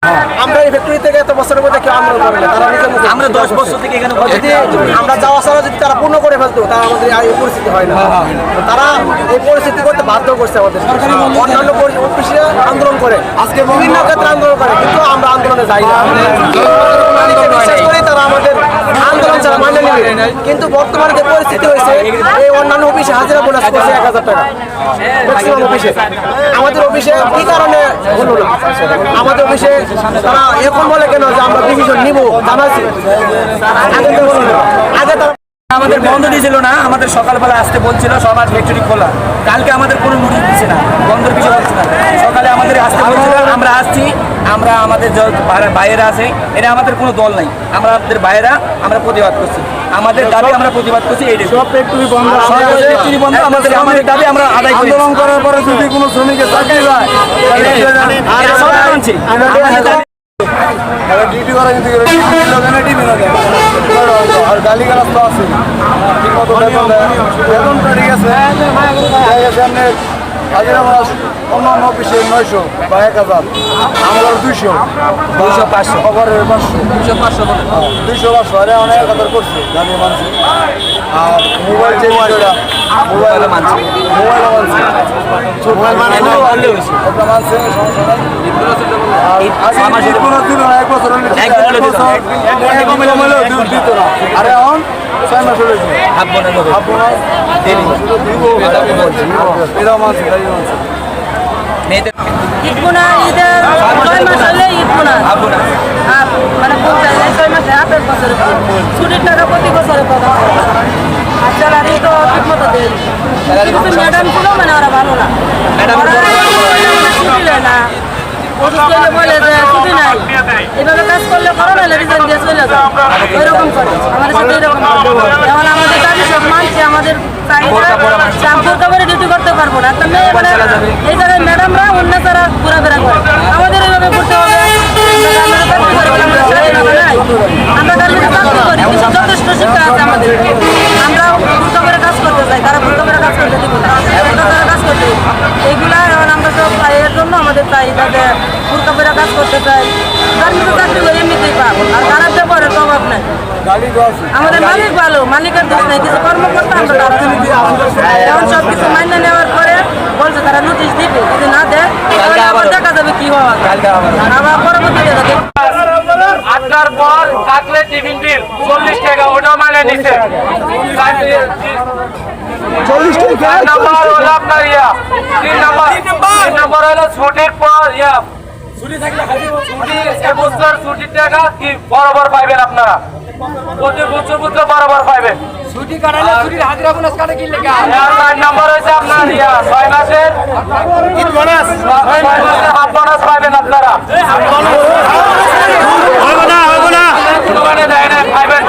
আমরা এই ফ্যাক্টরি থেকে এত বছরের মধ্যে কেউ আন্দোলন করে না, তারা নিজের মুখে আমরা 10 বছর থেকে এখানে যদি আমরা যাওয়া ছাড়া যদি তারা পূর্ণ করে ফেলতো তারা আমাদের এই পরিস্থিতি হয় না। তারা এই পরিস্থিতি করতে বাধ্য করছে আমাদের। অন্যান্য অফিসে আন্দোলন করে, আজকে বিভিন্ন ক্ষেত্রে আন্দোলন করে, কিন্তু আমরা আন্দোলনে যাই না। বিশ্বাস করি তারা আমাদের আন্দোলন ছাড়া মানে নেবে, কিন্তু বর্তমানে যে পরিস্থিতি হয়েছে এই অন্যান্য অফিসে হাজিরা বোনাস করছে 1000 টাকা ম্যাক্সিমাম অফিসে। আমাদের অফিসে কি কারণে হলো না? আমাদের অফিসে তারা এখন বলে কেন যে আমরা ডিভিশন নিব, জানাচ্ছি আগে তো বলছিল, আগে তারা আমাদের বন্ধ দিয়েছিল না, আমাদের সকালবেলা আসতে বলছিল সবার ফ্যাক্টরি খোলা। কালকে আমাদের কোনো নোটিশ দিচ্ছে না, বন্ধের কিছু বলছে না। সকালে আমাদের আসতে বলছিল, আমরা আসছি। আমরা আমাদের বাইরেরা আছে, এটা আমাদের কোনো দল নাই, আমরা আমাদের বাইরেরা আমরা প্রতিবাদ করছি। আমাদের দাবি আমরা প্রতিবাদ করছি, এই সব ফ্যাক্টরি বন্ধ, ফ্যাক্টরি বন্ধ, আমাদের দাবি আমরা আদায় করি। আন্দোলন করার পরে যদি কোনো শ্রমিকের চাকরি যায় ডিউটি করা কিন্তু টিভি না আর গালি গালাজ তো আছে, ঠিক মতো বেতন দেয়, বেতনটা ঠিক আছে, আপনার হাজিরা মাস অন্যান্য অফিসে 900 বা 1000, আমরা 200 500 খবরের 500 200 500 আরে অনেক 1000 করছে জানিয়ে মানছি। আর মোবাইল যে বিষয়টা মোবাইলে মানছি, মোবাইল মানে ওটা মানছে, সমস্যা নাই। এক বছর দিত না, আরে এখন 6 মাস হয়েছে এটাও মানছে। ঈদ বোনা ঈদের 6 মাস হলে ঈদ বোনা মানে 6 মাসে 8 বছরের ছুটির টাকা প্রতি বছরে পাওয়া আর স্যালারি তো ঠিক মতো দেয়। কিন্তু ম্যাডাম ছিল মানে ওরা ভালো না, ছুটি নেয় না, বলে যে ছুটি নাই, এভাবে কাজ করলে করো না রিজাইন দিয়ে চলে যাও, ওইরকম করে আমাদের সাথে এরকম। যেমন আমাদের দাবি সব মানছে, আমাদের শ্যাম্পুর কাপড়ে ডিউটি করতে পারবো না। একটা মেয়ে মানে এই জায়গায় ম্যাডামরা অন্য তারা ঘোরাফেরা করে, আমাদের এইভাবে করতে হবে। আমরা গার্মেন্টে চাকরি করি, কিন্তু যথেষ্ট শিক্ষা আছে আমাদের, আমরা ফুলকা করে কাজ করতে চাই, তারা ফুলকা করে কাজ করতে দিব না, তারা কাজ করতে দিব। এইগুলা এখন আমরা সব এর জন্য আমাদের চাহিদা যে ফুলকা করে কাজ করতে চাই। গার্মেন্টে চাকরি করে এমনিতেই পাবো, আর খারাপ ব্যাপারের তো অভাব নাই। আমাদের মালিক ভালো, মালিকের দোষ নেই, কিছু কর্মকর্তা আমরা এখন সব কিছু মাইনে নেওয়ার পরে বলছে তারা নোটিশ দিবে, যদি না দেয় আবার দেখা যাবে কি হওয়া, আবার পরবর্তীতে যাবে। 8টার পর থাকলে টিফিন বিল 40 টাকা, ওটা মানে নিচ্ছে 40 টাকা। নাম্বার হলো আপনার 3 নাম্বার হলো ছুটির পর ছুটি এবছর ছুটির টাকা কি বরাবর পাইবেন আপনারা, প্রতি বছর বরাবর পাইবেন। ছুটি কাটালে ছুটির হাজিরা বোনাস কাটে কি লেখা? 4 নাম্বার হয়েছে আপনার 6 মাসের ঈদ বোনাস, 6 মাসের হাফ বোনাস পাইবেন আপনারা। হবে না, হবে না, দেয় না, পাইবেন